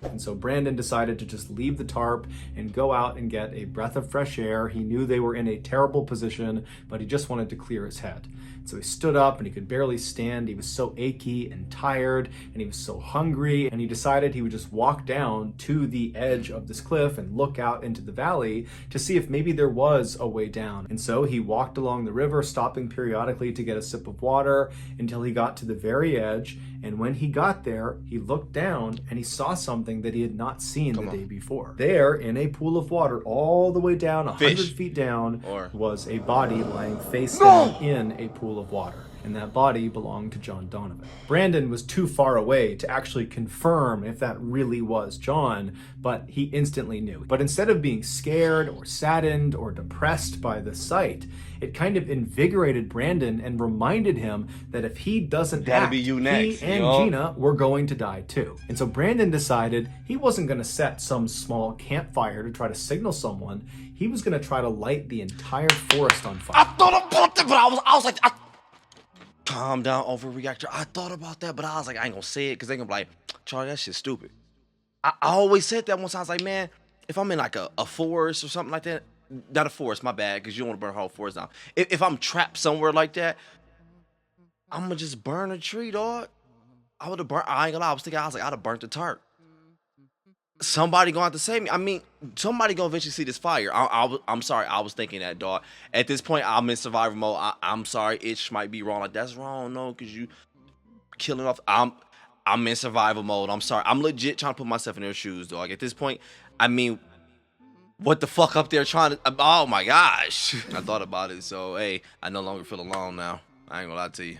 And so Brandon decided to just leave the tarp and go out and get a breath of fresh air. He knew they were in a terrible position, but he just wanted to clear his head. So he stood up and he could barely stand. He was so achy and tired and he was so hungry, and he decided he would just walk down to the edge of this cliff and look out into the valley to see if maybe there was a way down. And so he walked along the river, stopping periodically to get a sip of water until he got to the very edge. And when he got there, he looked down and he saw something that he had not seen the day before. There, in a pool of water all the way down, 100 feet down, was a body lying face down in a pool of water. And that body belonged to John Donovan. Brandon was too far away to actually confirm if that really was John, but he instantly knew. But instead of being scared or saddened or depressed by the sight, it kind of invigorated Brandon and reminded him that if he doesn't act, he and Gina were going to die too. And so Brandon decided he wasn't going to set some small campfire to try to signal someone. He was going to try to light the entire forest on fire. I thought about that, but I was like, calm down, overreactor. I thought about that, but I was like, I ain't gonna say it because they gonna be like, Charlie, that shit's stupid. I always said that once. I was like, man, if I'm in like a forest or something like that, not a forest, my bad, because you don't want to burn the whole forest down. If I'm trapped somewhere like that, I'm gonna just burn a tree, dog. I would have burnt. I ain't gonna lie. I was like, I'd have burnt the tarp. Somebody gonna have to save me. I mean, somebody gonna eventually see this fire. I'm sorry. I was thinking that, dog. At this point, I'm in survival mode. I'm sorry. It might be wrong. Like, that's wrong, no, because you killing off. I'm in survival mode. I'm sorry. I'm legit trying to put myself in their shoes, dog. At this point, I mean, what the fuck up there trying to? Oh my gosh. I thought about it. So hey, I no longer feel alone now. I ain't gonna lie to you.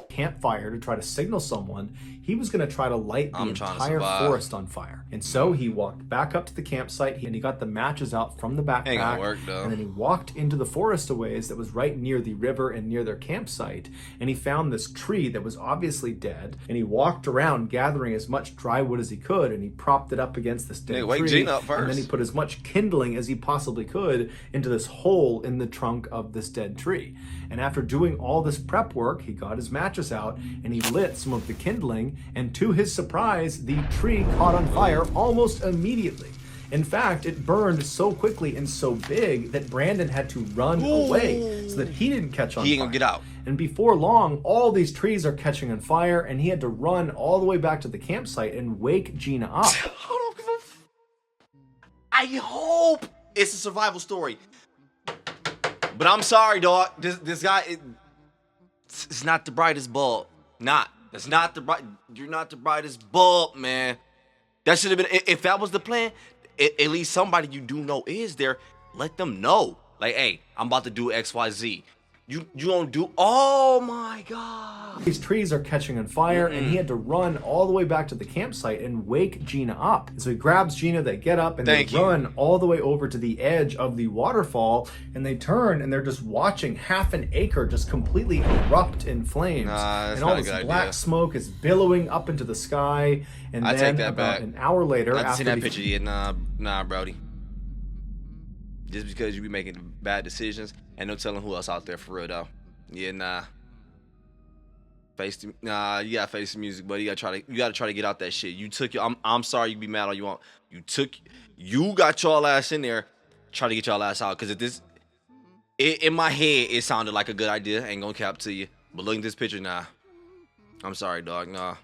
Campfire to try to signal someone. He was going to try to light the entire forest on fire. And so he walked back up to the campsite and he got the matches out from the backpack. Ain't gonna work, though. And then he walked into the forest a ways that was right near the river and near their campsite. And he found this tree that was obviously dead. And he walked around gathering as much dry wood as he could, and he propped it up against this dead tree. Gina up first. And then he put as much kindling as he possibly could into this hole in the trunk of this dead tree. And after doing all this prep work, he got his matches out and he lit some of the kindling, and to his surprise, the tree caught on fire almost immediately. In fact, it burned so quickly and so big that Brandon had to run away so that he didn't catch on fire. He ain't gonna get out. And before long, all these trees are catching on fire, and he had to run all the way back to the campsite and wake Gina up. I hope it's a survival story. But I'm sorry, dog. This guy, it's not the brightest bulb. That's not the bright. You're not the brightest bulb, man. That should have been. If that was the plan, at least somebody you do know is there. Let them know. Like, hey, I'm about to do X, Y, Z. You don't do. Oh my God. These trees are catching on fire, and he had to run all the way back to the campsite and wake Gina up. And so he grabs Gina, they get up, and they run all the way over to the edge of the waterfall, and they turn, and they're just watching half an acre just completely erupt in flames. And all this black smoke is billowing up into the sky. And I then take that about back. An hour later, I've after seen that picture yet. Nah, Brody. Just because you be making bad decisions, ain't no telling who else out there for real though. Yeah, nah. You gotta face the music, but you gotta try to get out that shit. You took your. I'm sorry, you be mad all you want. You got y'all ass in there, try to get y'all ass out. Cause in my head, it sounded like a good idea. Ain't gonna cap to you, but look at this picture, nah. I'm sorry, dog, nah.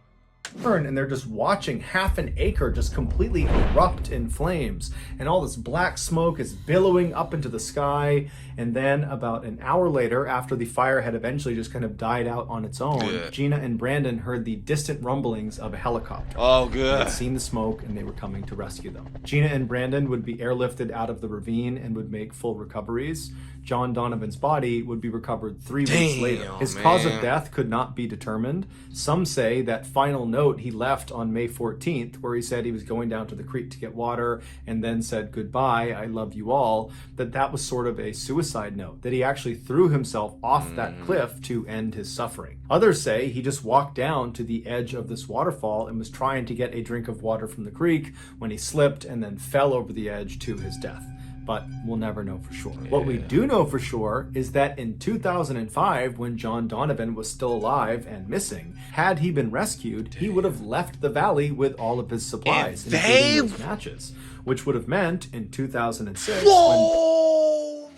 And they're just watching half an acre just completely erupt in flames, and all this black smoke is billowing up into the sky. And then about an hour later, after the fire had eventually just kind of died out on its own, Gina and Brandon heard the distant rumblings of a helicopter. Oh, good. They had seen the smoke and they were coming to rescue them. Gina and Brandon would be airlifted out of the ravine and would make full recoveries. John Donovan's body would be recovered 3 weeks later. His cause of death could not be determined. Some say that final note note he left on May 14th, where he said he was going down to the creek to get water and then said goodbye, I love you all, that was sort of a suicide note, that he actually threw himself off that cliff to end his suffering. Others say he just walked down to the edge of this waterfall and was trying to get a drink of water from the creek when he slipped and then fell over the edge to his death. But we'll never know for sure. What we do know for sure is that in 2005, when John Donovan was still alive and missing, had he been rescued, he would have left the valley with all of his supplies, including those matches, which would have meant in 2006 Whoa!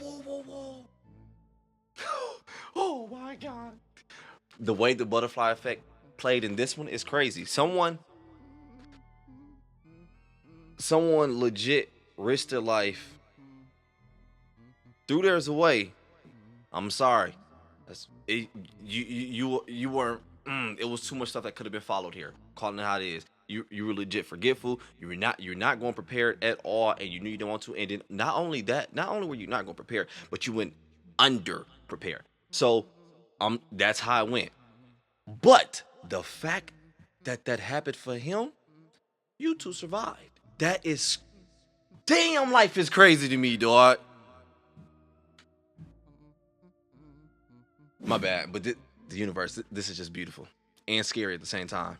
Oh my God. The way the butterfly effect played in this one is crazy. Someone legit risked their life, threw theirs away. I'm sorry. You weren't. It was too much stuff that could have been followed here. Calling it how it is. You were legit forgetful. You're not going prepared at all, and you knew you didn't want to. And then not only were you not going prepared, but you went under prepared. So that's how it went. But the fact that happened for him, you two survived. That is, damn, life is crazy to me, dog. My bad, but the universe, this is just beautiful and scary at the same time.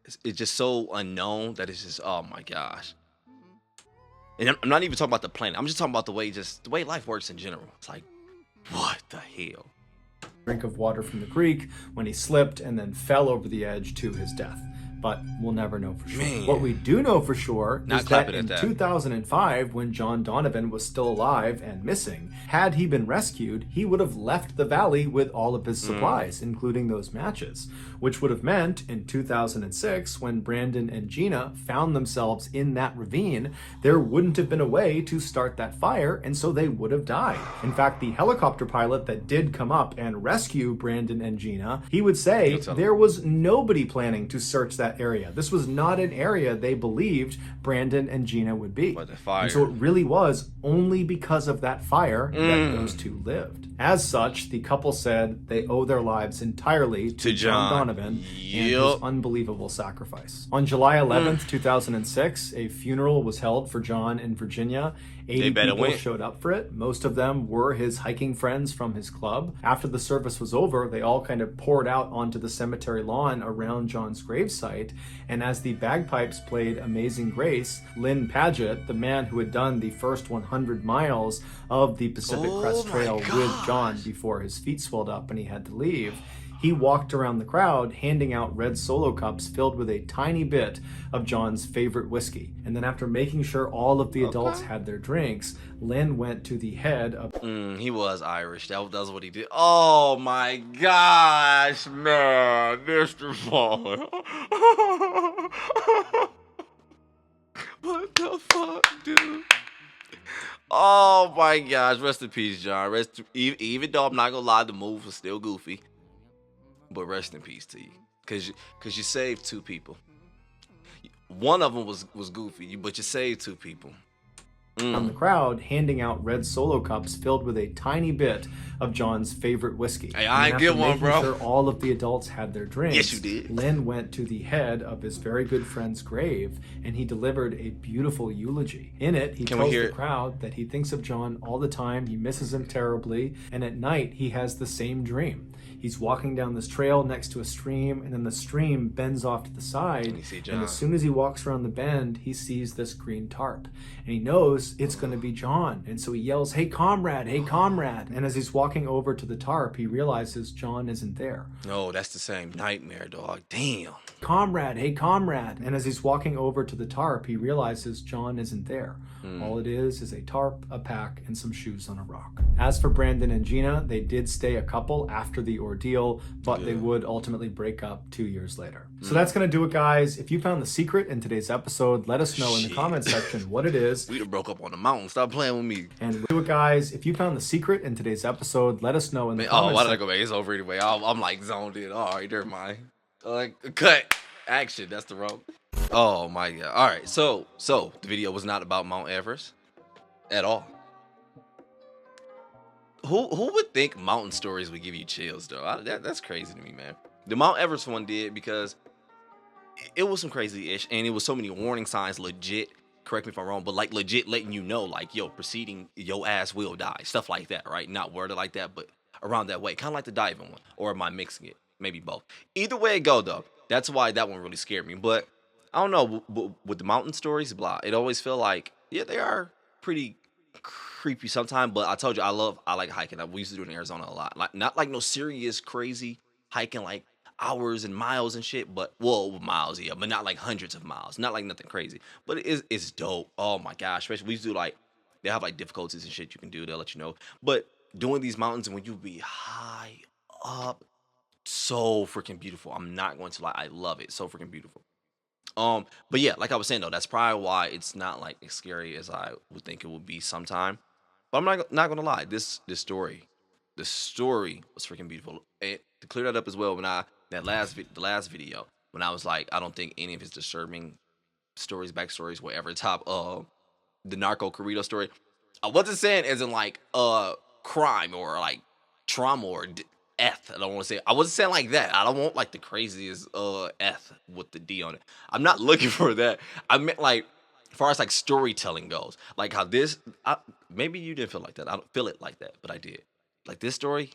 It's just so unknown that it's just, oh my gosh. And I'm not even talking about the planet. I'm just talking about the way life works in general. It's like, what the hell? drink of water from the creek when he slipped and then fell over the edge to his death. But we'll never know for sure. Man. What we do know for sure is that in that. 2005, when John Donovan was still alive and missing, had he been rescued, he would have left the valley with all of his supplies, including those matches, which would have meant in 2006, when Brandon and Gina found themselves in that ravine, there wouldn't have been a way to start that fire, and so they would have died. In fact, the helicopter pilot that did come up and rescue Brandon and Gina, he would say there was nobody planning to search that area. This was not an area they believed Brandon and Gina would be. But the fire. And so it really was only because of that fire that those two lived. As such, the couple said they owe their lives entirely to John Donovan and his unbelievable sacrifice. On July 11th, 2006, a funeral was held for John in Virginia. 80 people showed up for it. Most of them were his hiking friends from his club. After the service was over, they all kind of poured out onto the cemetery lawn around John's gravesite. And as the bagpipes played Amazing Grace, Lynn Paget, the man who had done the first 100 miles of the Pacific Crest Trail with John before his feet swelled up and he had to leave, he walked around the crowd handing out red Solo cups filled with a tiny bit of John's favorite whiskey. And then after making sure all of the adults had their drinks, Lynn went to the head of... he was Irish. That was what he did. Oh my gosh, man. Mr. Fallen. What the fuck, dude? Oh my gosh. Rest in peace, John. Even though I'm not gonna lie, the move was still goofy. But rest in peace to you, cause you saved two people. One of them was goofy, but you saved two people. On the crowd, handing out red Solo cups filled with a tiny bit of John's favorite whiskey. Hey, I ain't get one, bro. Sure all of the adults had their drinks. Yes, you did. Lynn went to the head of his very good friend's grave, and he delivered a beautiful eulogy. In it, he tells the crowd that he thinks of John all the time, he misses him terribly, and at night he has the same dream. He's walking down this trail next to a stream, and then the stream bends off to the side. And as soon as he walks around the bend, he sees this green tarp. And he knows it's going to be John. And so he yells, "Hey, comrade! Hey, comrade!" And as he's walking over to the tarp, he realizes John isn't there. No, that's the same nightmare, dog. Damn. "Comrade! Hey, comrade!" And as he's walking over to the tarp, he realizes John isn't there. All it is a tarp, a pack, and some shoes on a rock. As for Brandon and Gina, they did stay a couple after the ordeal, but they would ultimately break up 2 years later. So that's going to do it, guys. If you found the secret in today's episode, let us know in the comment section what it is. We done broke up on the mountain. Stop playing with me. And do it, guys. If you found the secret in today's episode, let us know in the comments. Oh, why did I go back? It's over anyway. I'm like zoned in. All right, never mind. Cut. Action. That's the wrong. Oh my God. All right. So the video was not about Mount Everest at all. Who would think mountain stories would give you chills, though? That's crazy to me, man. The Mount Everest one did because it was some crazy ish, and it was so many warning signs, legit. Correct me if I'm wrong, but like legit letting you know, like, yo, proceeding, your ass will die, stuff like that, right? Not worded like that, but around that way, kind of like the diving one, or am I mixing it? Maybe both. Either way it go, though, that's why that one really scared me. But I don't know, with the mountain stories, blah, it always feel like, yeah, they are pretty creepy sometimes. But I told you, I like hiking. We used to do it in Arizona a lot, like not like no serious crazy hiking, like hours and miles and shit, but well, miles, yeah, but not like hundreds of miles, not like nothing crazy. But it's dope. Oh my gosh, especially we used to do like they have like difficulties and shit you can do. They'll let you know. But doing these mountains and when you be high up, so freaking beautiful. I'm not going to lie, I love it. So freaking beautiful. But yeah, like I was saying though, that's probably why it's not like as scary as I would think it would be sometime. But I'm not gonna lie, the story was freaking beautiful. And to clear that up as well, when I the last video when I was like, I don't think any of his disturbing stories, backstories, whatever top the narco corrido story. I wasn't saying as in like crime or like trauma or eth. I don't want to say. I wasn't saying like that. I don't want like the craziest eth with the D on it. I'm not looking for that. I meant like as far as like storytelling goes, like how this. Maybe you didn't feel like that. I don't feel it like that, but I did. Like this story,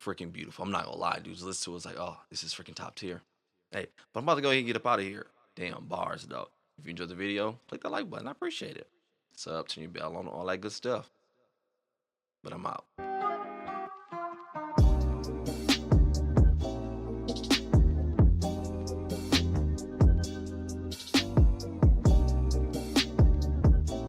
freaking beautiful. I'm not gonna lie, dudes. Listen to it, it's like, oh, this is freaking top tier. Hey, but I'm about to go ahead and get up out of here. Damn bars though. If you enjoyed the video, click that like button. I appreciate it. Sub, turn your bell on, all that good stuff. But I'm out.